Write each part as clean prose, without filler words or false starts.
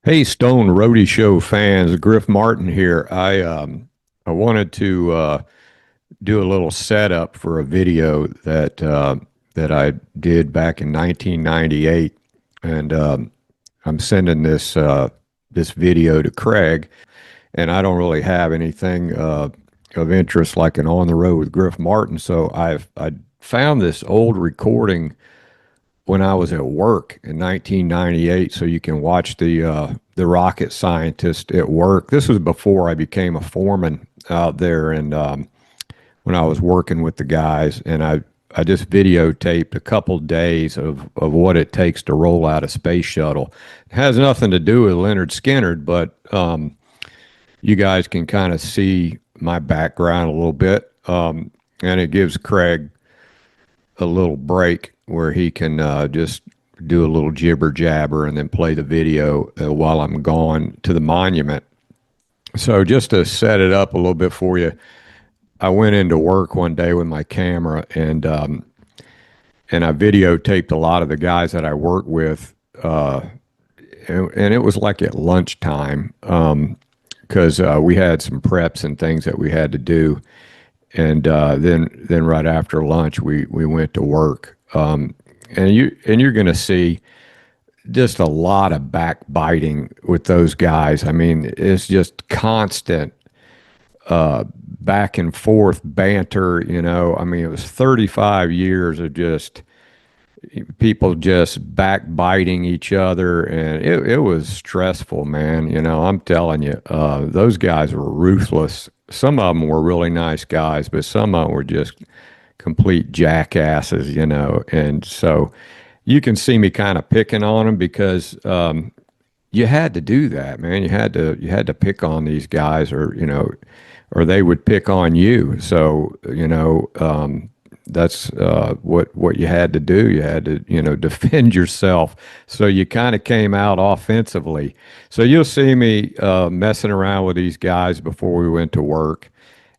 Hey, Stone Roadie Show fans, Griff Martin here. I wanted to do a little setup for a video that I did back in 1998, and I'm sending this video to Craig, and I don't really have anything of interest like an on the road with Griff Martin, so I found this old recording when I was at work in 1998, so you can watch the rocket scientist at work. This was before I became a foreman out there, and when I was working with the guys, and I just videotaped a couple days of what it takes to roll out a space shuttle. It has nothing to do with Lynyrd Skynyrd, but you guys can kind of see my background a little bit, and it gives Craig a little break where he can just do a little jibber jabber and then play the video while I'm gone to the monument. So just to set it up a little bit for you, I went into work one day with my camera and I videotaped a lot of the guys that I work with, and it was like at lunchtime because we had some preps and things that we had to do, and then right after lunch we went to work. And you're going to see just a lot of backbiting with those guys. I mean, it's just constant back and forth banter. I mean, it was 35 years of just people just backbiting each other, and it was stressful, man. I'm telling you, those guys were ruthless. Some of them were really nice guys, but some of them were just complete jackasses, and so you can see me kind of picking on them because you had to do that, man. You had to pick on these guys, or they would pick on you. So that's what you had to do. You had to defend yourself. So you kind of came out offensively. So you'll see me messing around with these guys before we went to work,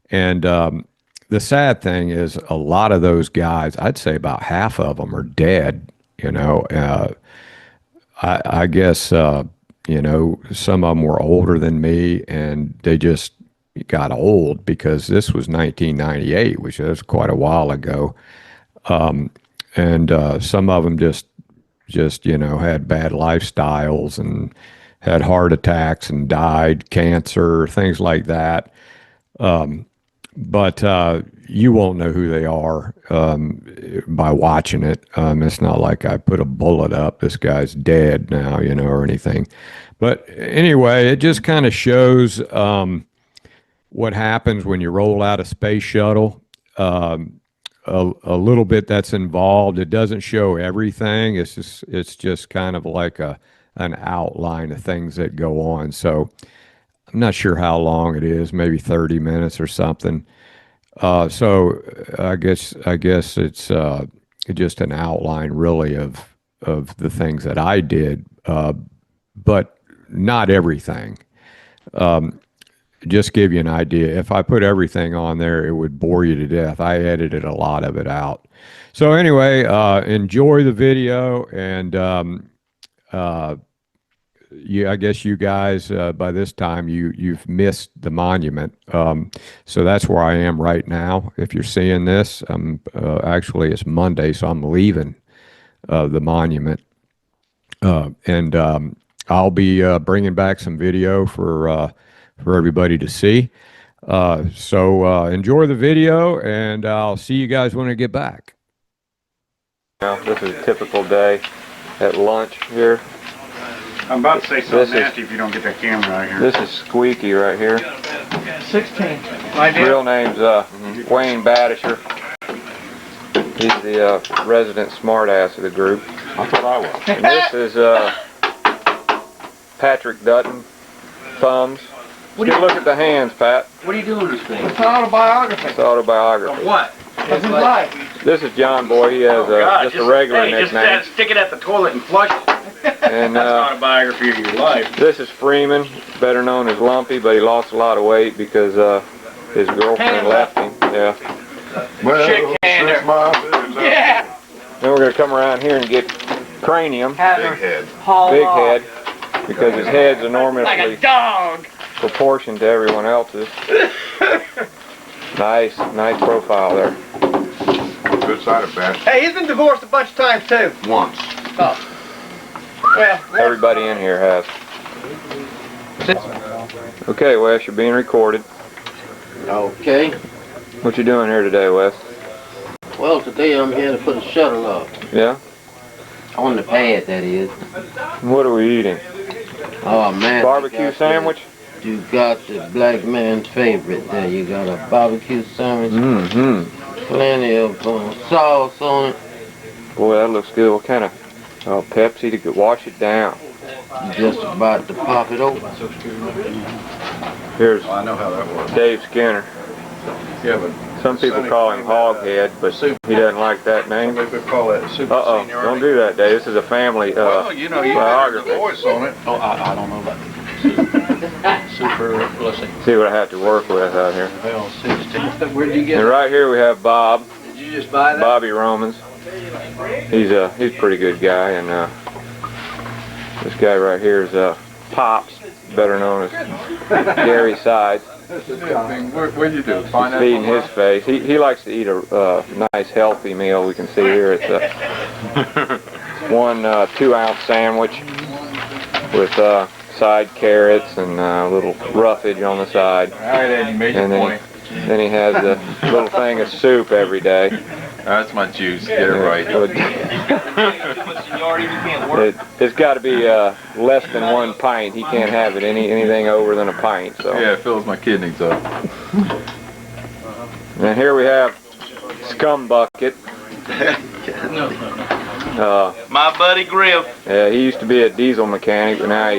and the sad thing is a lot of those guys, I'd say about half of them are dead. I guess some of them were older than me, and they just got old because this was 1998, which was quite a while ago. And some of them just had bad lifestyles and had heart attacks and died, cancer, things like that. But you won't know who they are by watching it. It's not like I put a bullet up, this guy's dead now, or anything. But anyway, it just kind of shows what happens when you roll out a space shuttle. A little bit that's involved. It doesn't show everything. It's just kind of like an outline of things that go on. So I'm not sure how long it is, maybe 30 minutes or something. So I guess it's just an outline really of the things that I did, but not everything. Just give you an idea. If I put everything on there, it would bore you to death. I edited a lot of it out. So anyway, enjoy the video, and I guess you guys by this time you've missed the monument. So that's where I am right now. If you're seeing this, actually it's Monday, so I'm leaving the monument, and I'll be bringing back some video for everybody to see. So enjoy the video, and I'll see you guys when I get back. Now, this is a typical day at lunch here. I'm about to say something nasty if you don't get that camera out here. This is Squeaky right here. 16. Real name's Wayne Badisher. He's the resident smartass of the group. I thought I was. And this is Patrick Dutton, thumbs. Get a look at the hands, Pat. What are you doing this thing? It's autobiography. It's autobiography. Of what? Of his life. This is John Boy. He has just a regular nickname. Just stick it at the toilet and flush it. And That's not a biography of your life. this is Freeman, better known as Lumpy, but he lost a lot of weight because his girlfriend left him. Yeah. Well, Shit canner. Yeah. Then we're going to come around here and get Cranium. Big head. Haul Big off. head. because his head's enormously Like a dog. proportioned to everyone else's. Nice profile there. Good side of bad. Hey, he's been divorced a bunch of times too. Once. Oh. Well, Everybody in here has. Okay, Wes, you're being recorded. Okay. What you doing here today, Wes? Well, today I'm here to put a shuttle up. Yeah? On the pad, that is. What are we eating? Oh, man. Barbecue sandwich? You got the black man's favorite there. You got a barbecue sandwich. Mm-hmm. Plenty of sauce on it. Boy, that looks good. What kind of Pepsi to wash it down? Just about to pop it open. Here's I know how that works. Dave Skinner. Yeah, but Some people call him Hoghead, but he doesn't like that name. some people call it super Uh-oh, seniority. don't do that, Dave. This is a family Well, you know, you got biography. the voice on it. oh, I don't know about super, let's see, See what I have to work with out here. well, 16. Where'd you get And it? right here we have Bob, Did you just buy that? Bobby Romans. He's a pretty good guy, and this guy right here is Pops, better known as Gary Sides. What'd you do? Find He's feeding his face. He likes to eat a nice healthy meal. We can see here it's a one 2-ounce sandwich with side carrots and a little roughage on the side. All right, Ed, you made your And point. then he has a little thing of soup every day. That's my juice. Get it right. It's got to be less than 1 pint. He can't have it anything over than a pint. So. Yeah, it fills my kidneys up. And here we have Scum Bucket. My buddy Griff. Yeah, he used to be a diesel mechanic, but now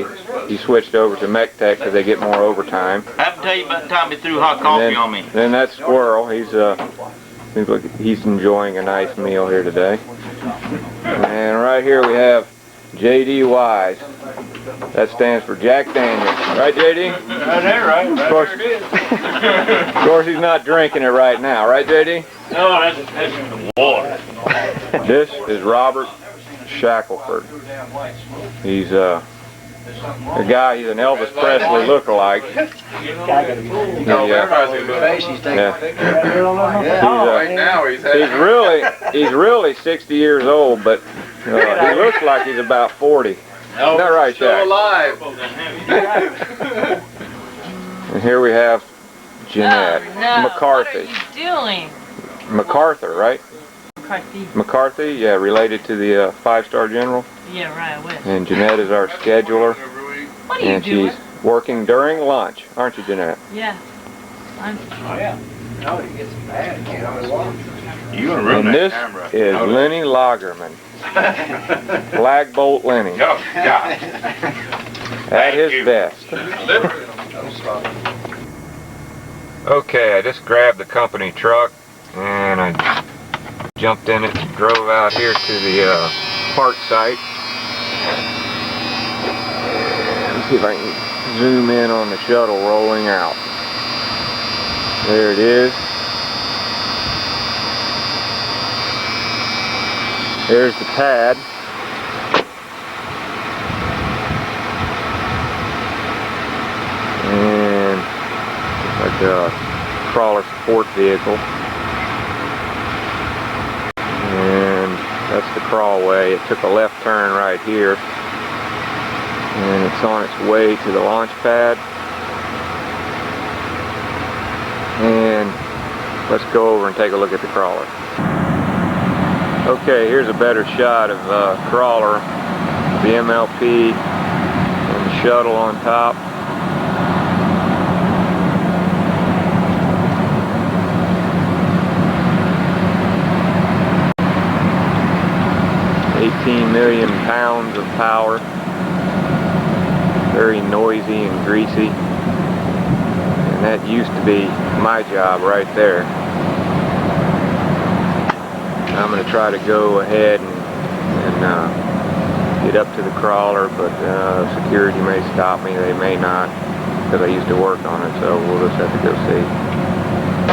he switched over to mech tech because they get more overtime. I have to tell you about the time he threw hot coffee on me. Then that Squirrel, he's seems like he's enjoying a nice meal here today. And right here we have J.D. Wise. That stands for Jack Daniels. Right, J.D.? Right there, right? Of course, of course he's not drinking it right now. Right, J.D.? No, that's the water. This is Robert Shackelford. He's a guy, he's an Elvis Presley lookalike. No, everybody's Yeah. Right now, he's He's really 60 years old, but he looks like he's about 40. Isn't that right, Shaq? alive. And here we have Jeanette McCarthy. What are you doing? MacArthur, right? McCarthy. McCarthy, yeah, related to the 5-star general. Yeah, right, I wish. And Jeanette is our scheduler. What are you And doing? she's working during lunch, aren't you, Jeanette? Yeah. I'm You gonna ruin And that this camera. is Lenny Lagerman. Flag Bolt Lenny. Oh, God. At his you. best. Okay, I just grabbed the company truck and I jumped in it and drove out here to the park site. And let's see if I can zoom in on the shuttle rolling out. There it is. There's the pad. And like a crawler support vehicle. And that's the crawlway. It took a left turn right here. And it's on its way to the launch pad. And let's go over and take a look at the crawler. Okay, here's a better shot of crawler, the MLP, and the shuttle on top. $18 million of power. Very noisy and greasy. And that used to be my job right there. I'm going to try to go ahead and get up to the crawler, but security may stop me, they may not, because I used to work on it, so we'll just have to go see.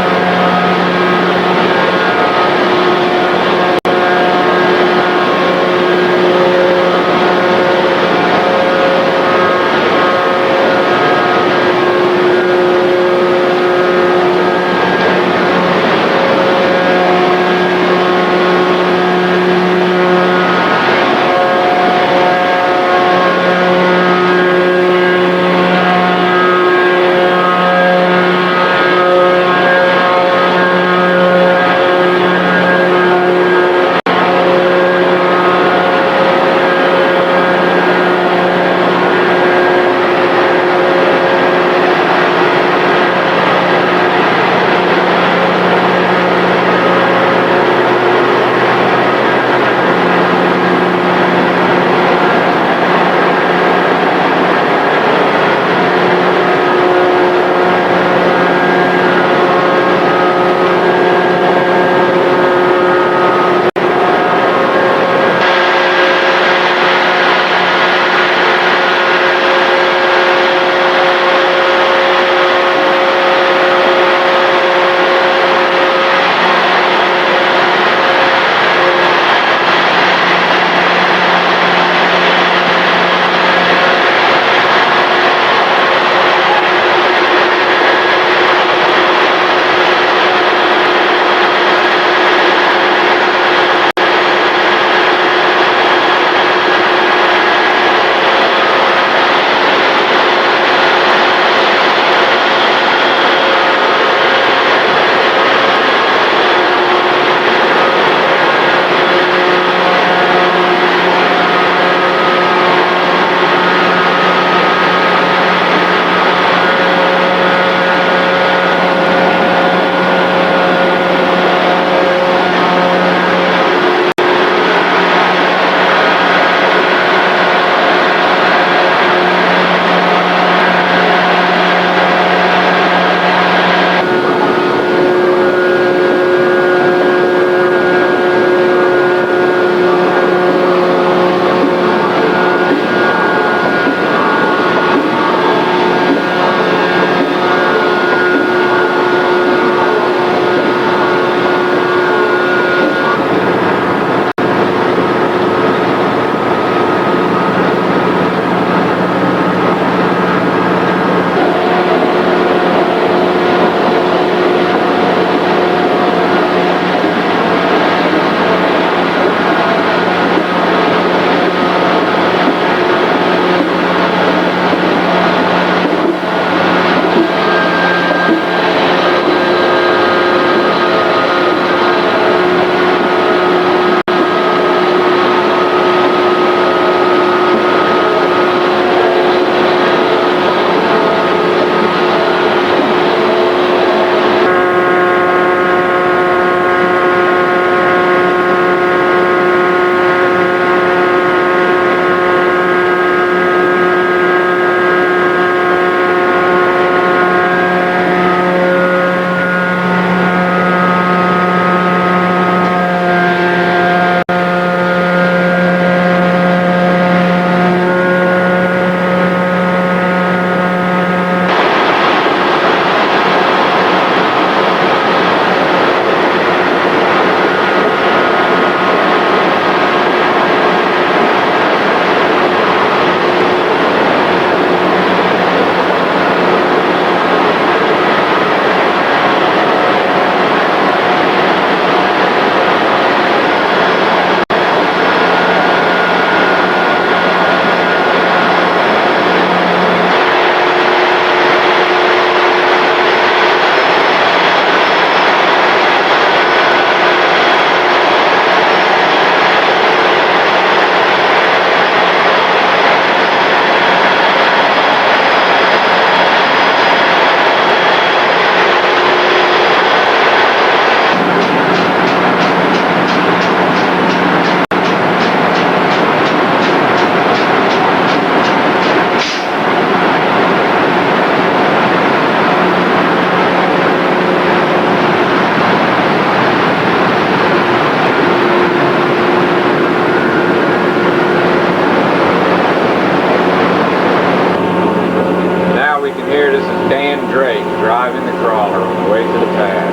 here, this is Dan Drake driving the crawler on the way to the pad.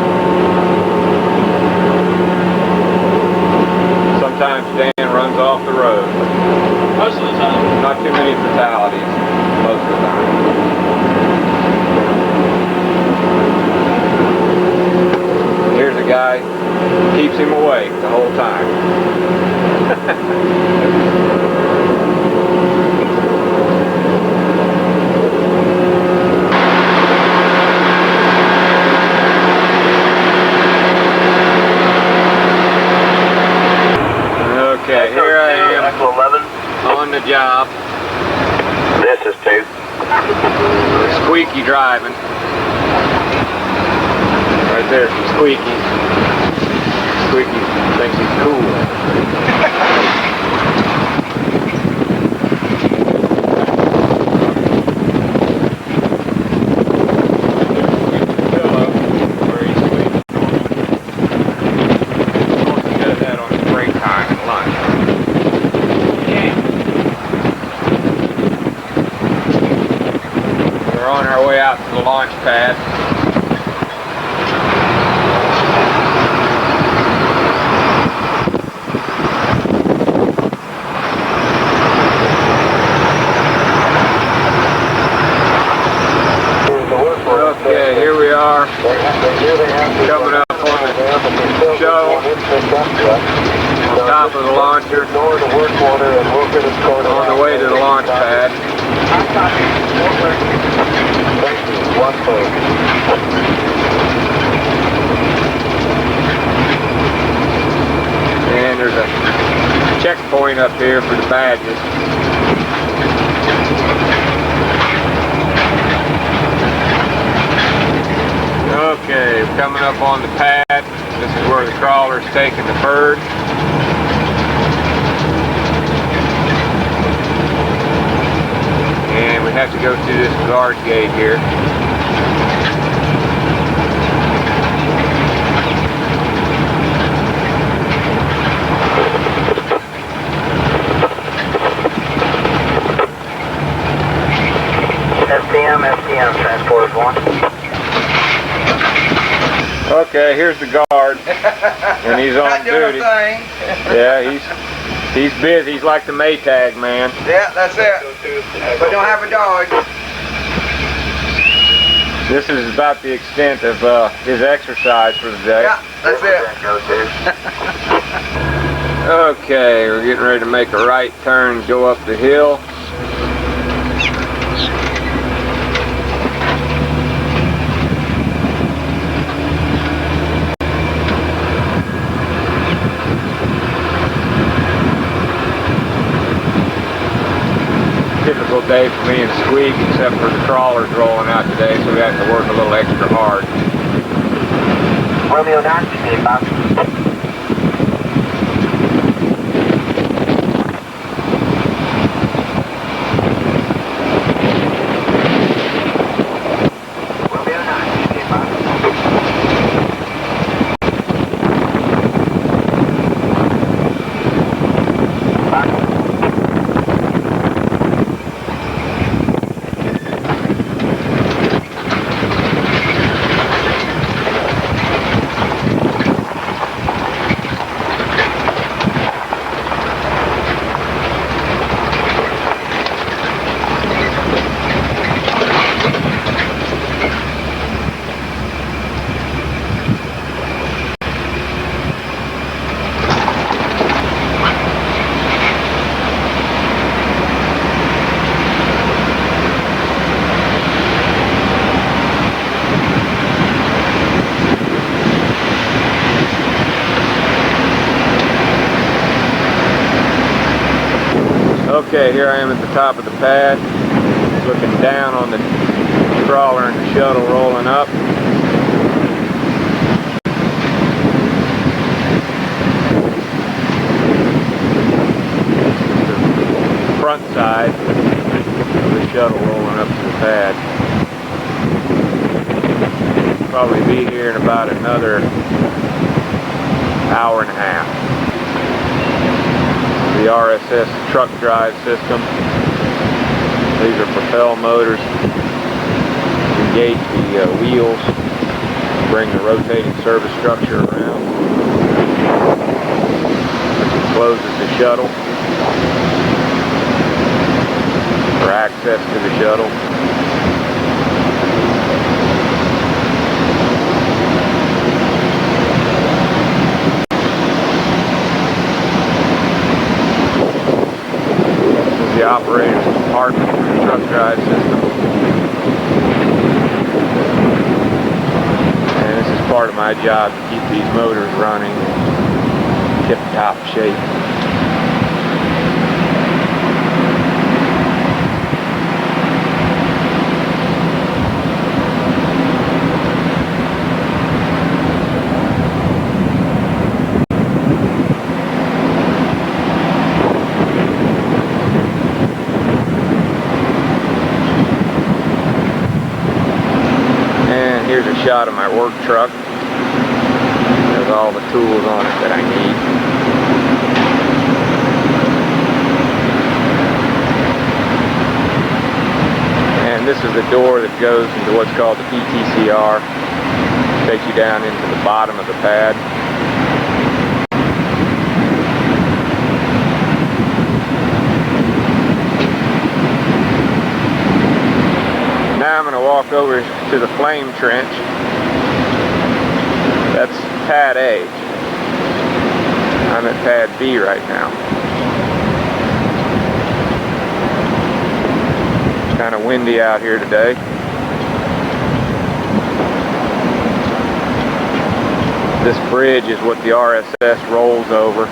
Sometimes Dan runs off the road. Most of the time. Not too many fatalities, most of the time. Here's a guy, keeps him awake the whole time. Okay, here I am on the job. This is 2. Squeaky driving. Right there, Squeaky. Squeaky thinks he's cool. Pillow where he's sleeping. Of course, he does that on his break time and lunch. We're on our way out to the launch pad. Okay, here we are, coming up on the shuttle, on top of the launcher, on the way to the launch pad. And there's a checkpoint up here for the badges. Okay, coming up on the pad. This is where the crawler's taking the bird. And we have to go through this guard gate here. STM, transport 1. Okay, here's the guard, and he's on duty. Yeah, he's busy. He's like the Maytag man. Yeah, that's it. But don't have a dog. This is about the extent of his exercise for the day. Yeah, that's it. Okay, we're getting ready to make a right turn, go up the hill. Typical day for me and Squeak, except for the crawlers rolling out today, so we have to work a little extra hard. Romeo 9, stand by. Okay, here I am at the top of the pad, looking down on the crawler and the shuttle rolling up. The front side of the shuttle rolling up to the pad. Probably be here in about another hour and a half. The RSS truck drive system. These are propel motors. engage the wheels, bring the rotating service structure around, which closes the shuttle for access to the shuttle. This is the operator's compartment for the truck drive system. And this is part of my job to keep these motors running in tip-top shape. Here's a shot of my work truck. There's all the tools on it that I need. And this is the door that goes into what's called the PTCR. Takes you down into the bottom of the pad. Now I'm going to walk over to the flame trench. That's pad A. I'm at pad B right now. It's kind of windy out here today. This bridge is what the RSS rolls over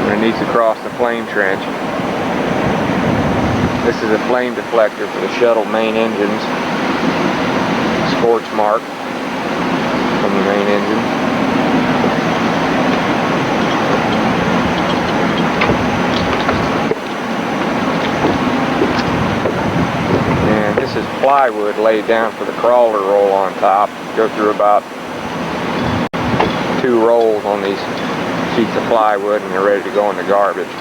when it needs to cross the flame trench. This is a flame deflector for the shuttle main engines. Scorch mark from the main engine. And this is plywood laid down for the crawler roll on top. Go through about 2 rolls on these sheets of plywood and they're ready to go in the garbage.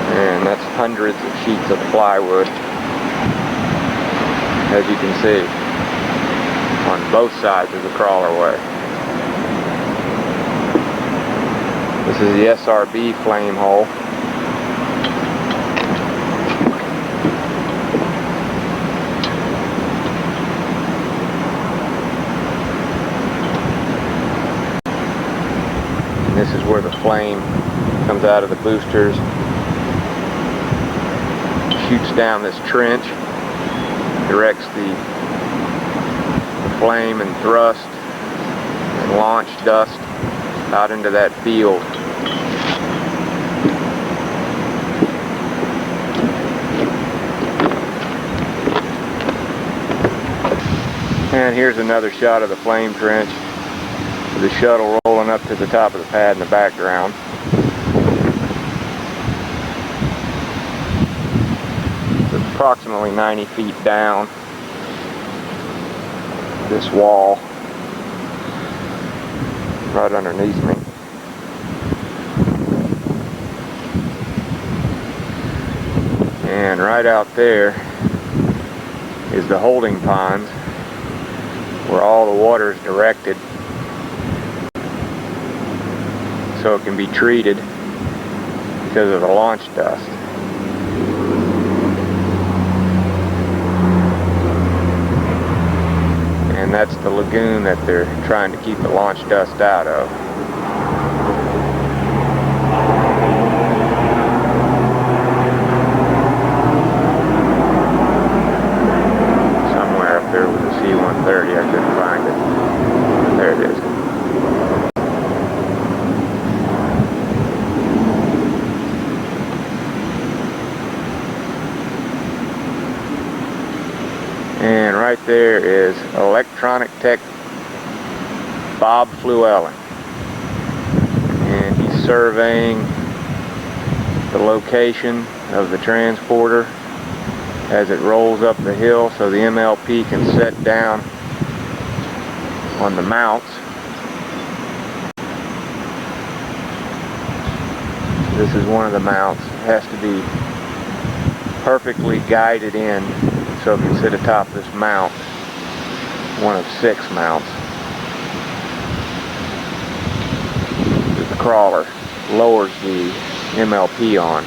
And that's hundreds of sheets of plywood, as you can see, on both sides of the crawlerway. This is the SRB flame hole. And this is where the flame comes out of the boosters. Shoots down this trench, directs the flame and thrust and launch dust out into that field. And here's another shot of the flame trench with the shuttle rolling up to the top of the pad in the background. Approximately 90 feet down this wall right underneath me. And right out there is the holding pond where all the water is directed so it can be treated because of the launch dust. And that's the lagoon that they're trying to keep the launch dust out of. Somewhere up there with a C-130, I couldn't find it. There it is. And right there is electronic tech Bob Fluellen. And he's surveying the location of the transporter as it rolls up the hill so the MLP can set down on the mounts. This is one of the mounts. It has to be perfectly guided in So if you sit atop this mount, one of 6 mounts, the crawler lowers the MLP on.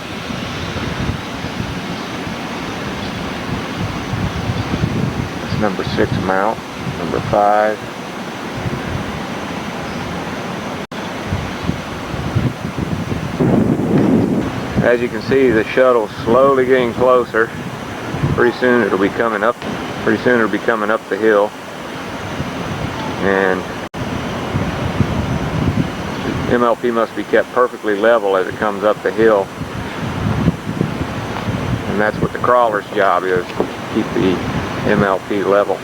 That's number 6 mount, number 5. As you can see, the shuttle's slowly getting closer. Pretty soon it'll be coming up. Pretty soon it'll be coming up the hill, and MLP must be kept perfectly level as it comes up the hill, and that's what the crawler's job is, keep the MLP level.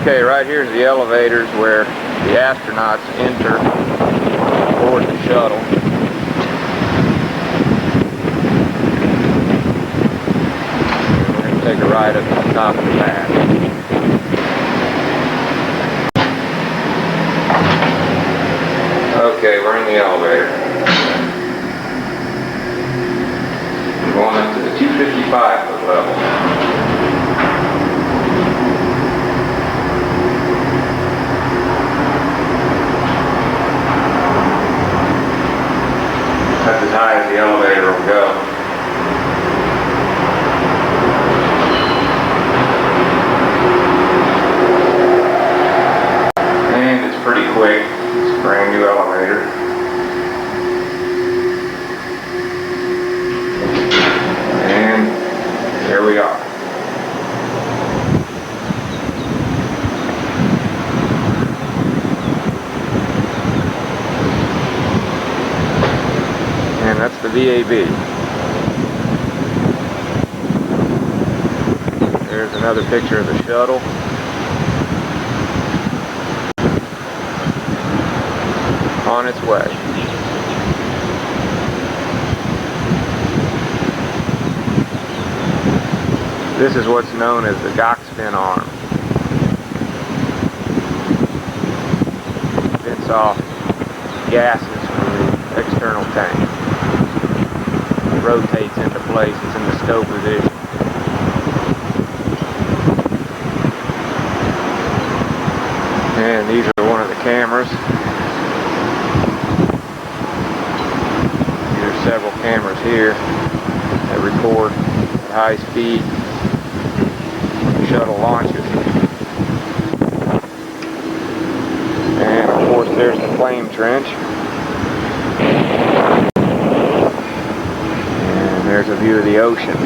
Okay, right here's the elevators where the astronauts enter aboard the shuttle. We're going to take a ride up to the top of the pad. Okay, we're in the elevator. We're going up to the 255-foot level. That's as high as the elevator will go. And it's pretty quick. It's a brand new elevator. And there we are. And that's the VAB. There's another picture of the shuttle. On its way. This is what's known as the Gox fin arm. Vents off gases from the external tank. It rotates into place. It's in the stow position. And these are one of the cameras. Several cameras here that record at high speed when the shuttle launches. And of course there's the flame trench. And there's a view of the ocean.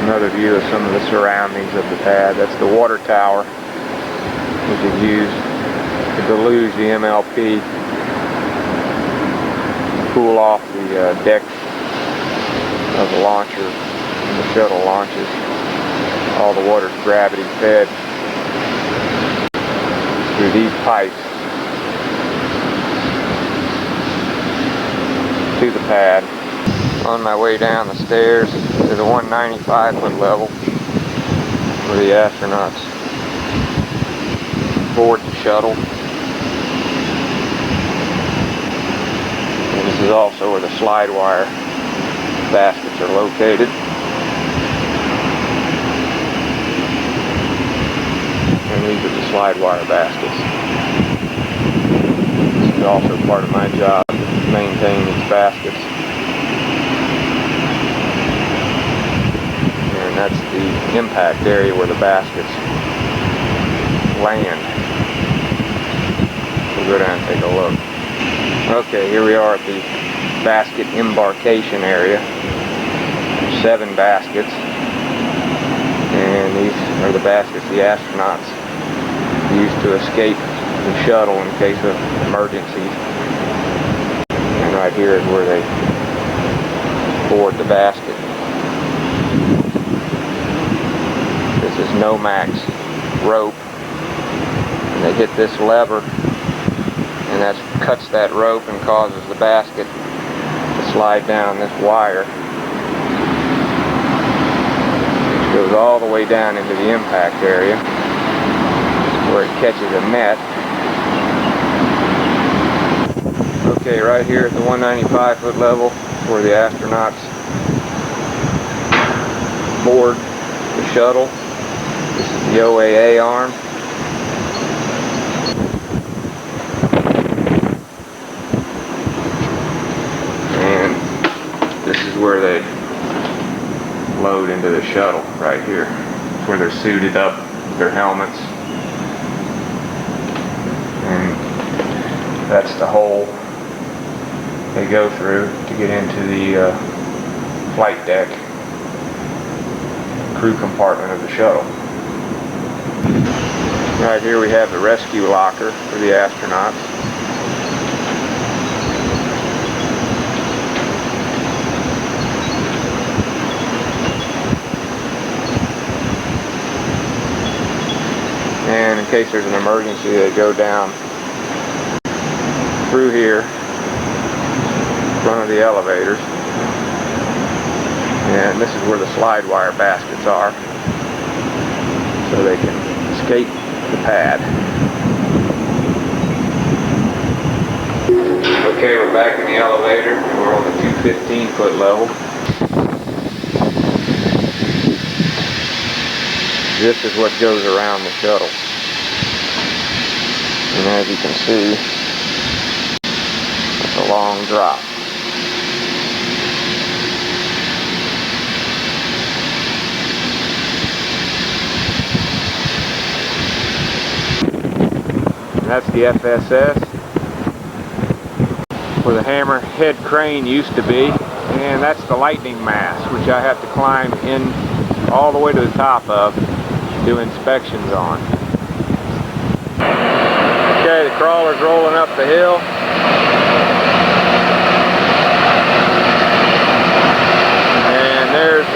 Another view of some of the surroundings of the pad. That's the water tower, which is used to deluge the MLP, cool off the deck of the launcher when the shuttle launches. All the water's gravity fed through these pipes to the pad. On my way down the stairs to the 195-foot level where the astronauts board the shuttle. And this is also where the slide wire baskets are located. And these are the slide wire baskets. This is also part of my job, to maintain these baskets. And that's the impact area where the baskets land. We'll go down and take a look. Okay, here we are at the basket embarkation area. There's 7 baskets. And these are the baskets the astronauts use to escape the shuttle in case of emergencies. And right here is where they board the basket. This is Nomax rope. And they hit this lever, and that cuts that rope and causes the basket to slide down this wire, which goes all the way down into the impact area where it catches a net. Okay, right here at the 195-foot level is where the astronauts board the shuttle. This is the OAA arm. And this is where they load into the shuttle right here. It's where they're suited up, their helmets. And that's the hole they go through to get into the flight deck, crew compartment of the shuttle. Right here we have the rescue locker for the astronauts. And in case there's an emergency, they go down through here, front of the elevators. And this is where the slide wire baskets are, so they can escape the pad. Okay, we're back in the elevator. We're on the 215-foot level. This is what goes around the shuttle. And as you can see, it's a long drop. And that's the FSS, where the hammerhead crane used to be. And that's the lightning mast, which I have to climb in all the way to the top of, do inspections on. Okay, the crawler's rolling up the hill. And there's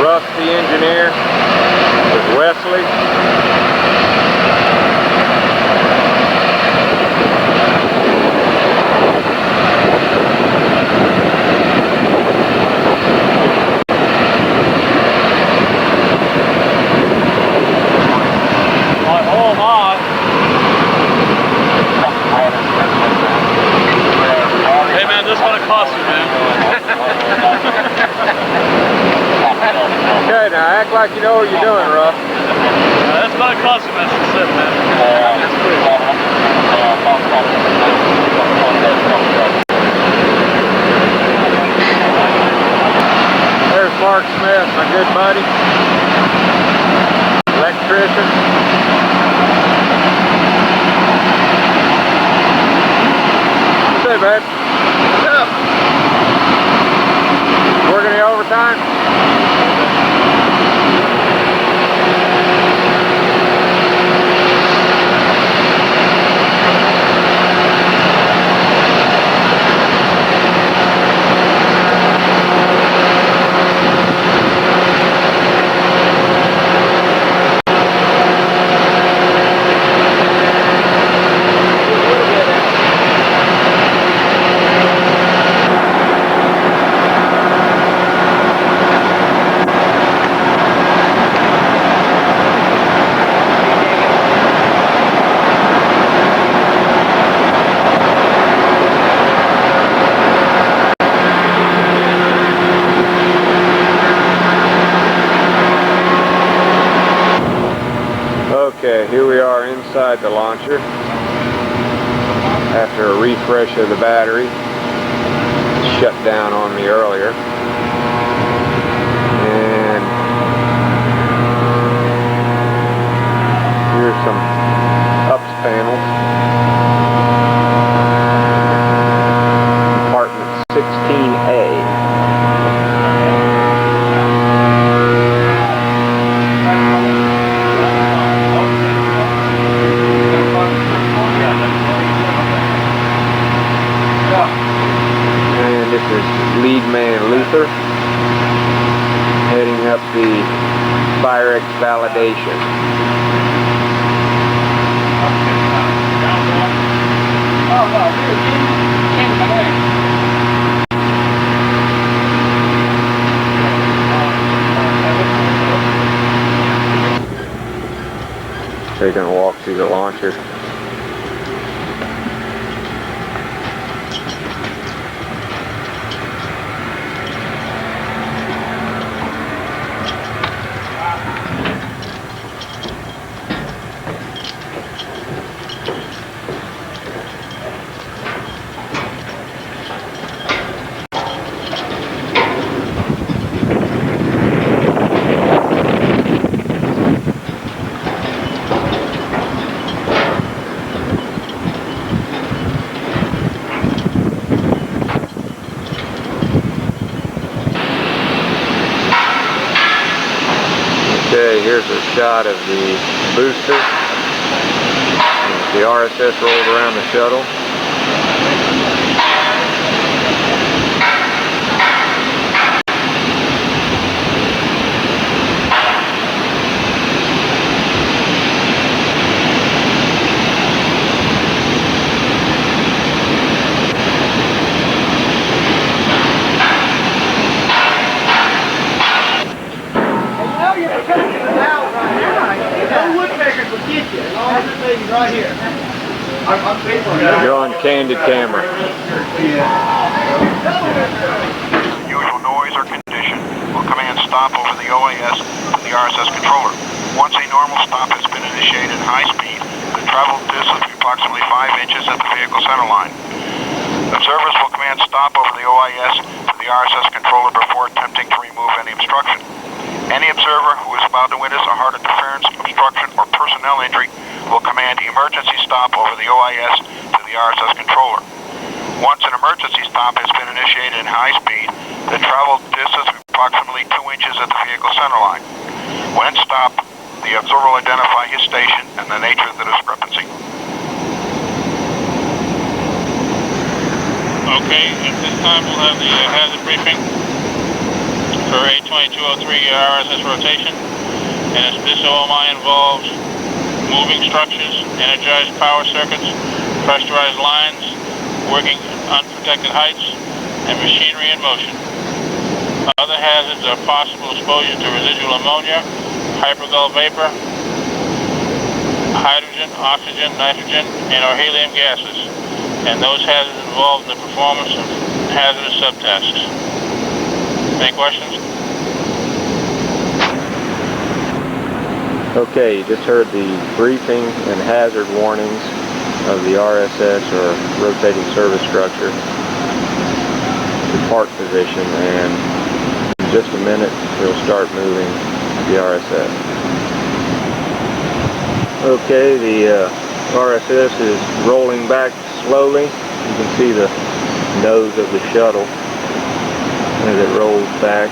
Russ, the engineer, with Wesley. Hey man, this is gonna cost you, man. Okay, now act like you know what you're doing, Russ. That's gonna cost you, man. That's it, man. That's free. There's Mark Smith, my good buddy, electrician. Hey, babe. What's up? Working the overtime? Okay, here we are inside the launcher after a refresh of the battery. It shut down on me earlier. And here's some ups panels. Compartment 16A. Lead man Luther heading up the Firex validation. Taking a walk through the launcher. shot of the booster. The RSS rolled around the shuttle. You're on candid camera. Usual noise or condition will command stop over the OAS to the RSS controller. Once a normal stop has been initiated at high speed, the travel distance will be approximately 5 inches at the vehicle center line. Observers will command stop over the OIS to the RSS controller before attempting to remove any obstruction. Any observer who is about to witness a heart interference, obstruction, or personnel injury will command emergency stop over the OIS to the RSS controller. Once an emergency stop has been initiated in high speed, the travel distance will be approximately 2 inches at the vehicle center line. When stopped, the observer will identify his station and the nature of the discrepancy. Okay, at this time we'll have the hazard briefing for A2203 RSS rotation, and this OMI involves moving structures, energized power circuits, pressurized lines, working unprotected heights, and machinery in motion. Other hazards are possible exposure to residual ammonia, hypergol vapor, hydrogen, oxygen, nitrogen, and or helium gases, and those hazards involved in the performance of hazardous subtasks. Any questions? Okay, you just heard the briefing and hazard warnings of the RSS, or rotating service structure, the park position, and in just a minute we'll start moving the RSS. Okay, the RSS is rolling back slowly. You can see the nose of the shuttle as it rolls back.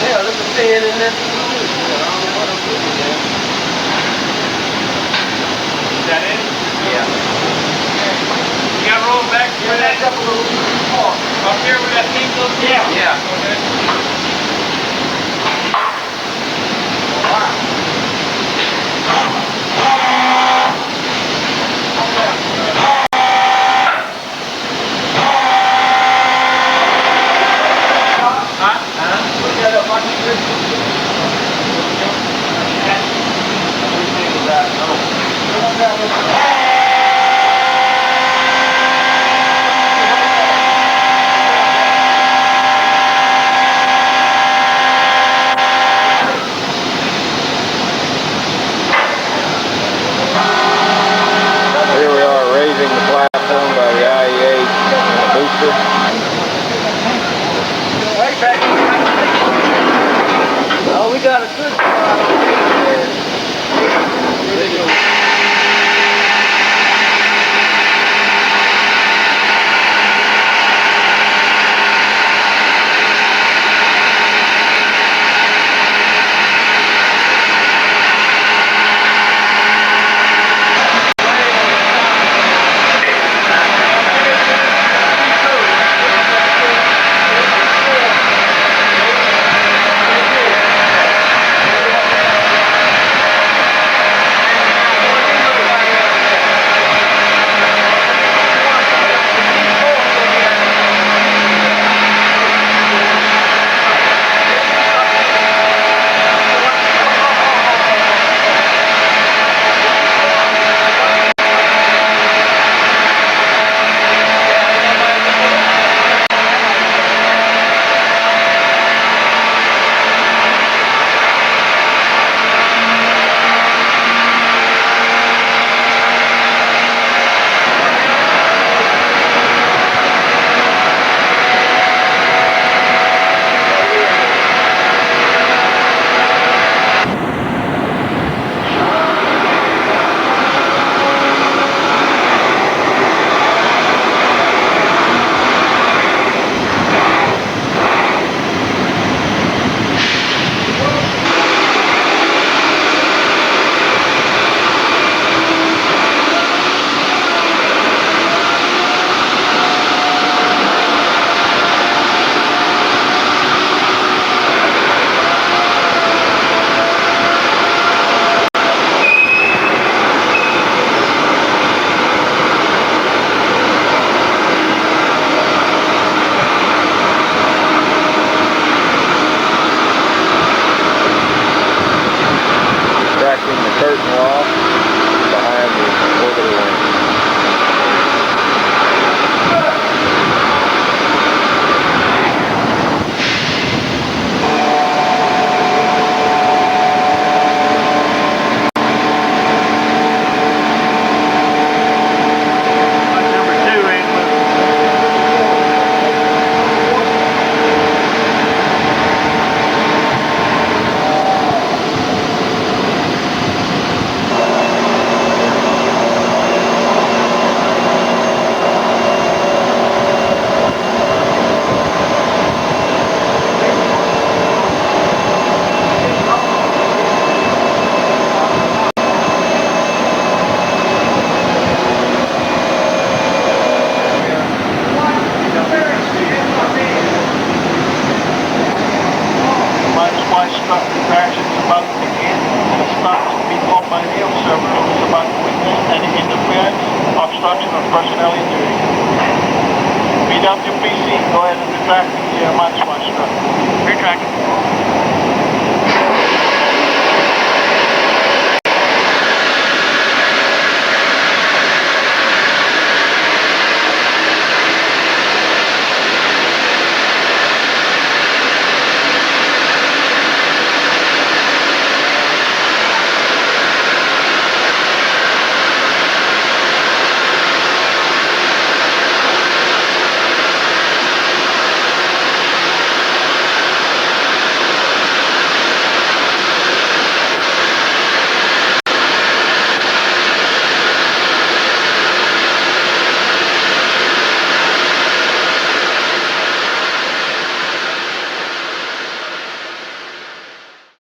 Yeah, there's a fan in there. I don't know what I'm doing there. Is that it? Yeah. You gotta roll back where that up a little more. Up here where that thing goes down. Yeah. Okay. Here we are raising the platform by the IEA booster. Oh, we got a good spot over there. curtain wall behind the orbital wing. WPC, go ahead and retract the minus one struct. Retract.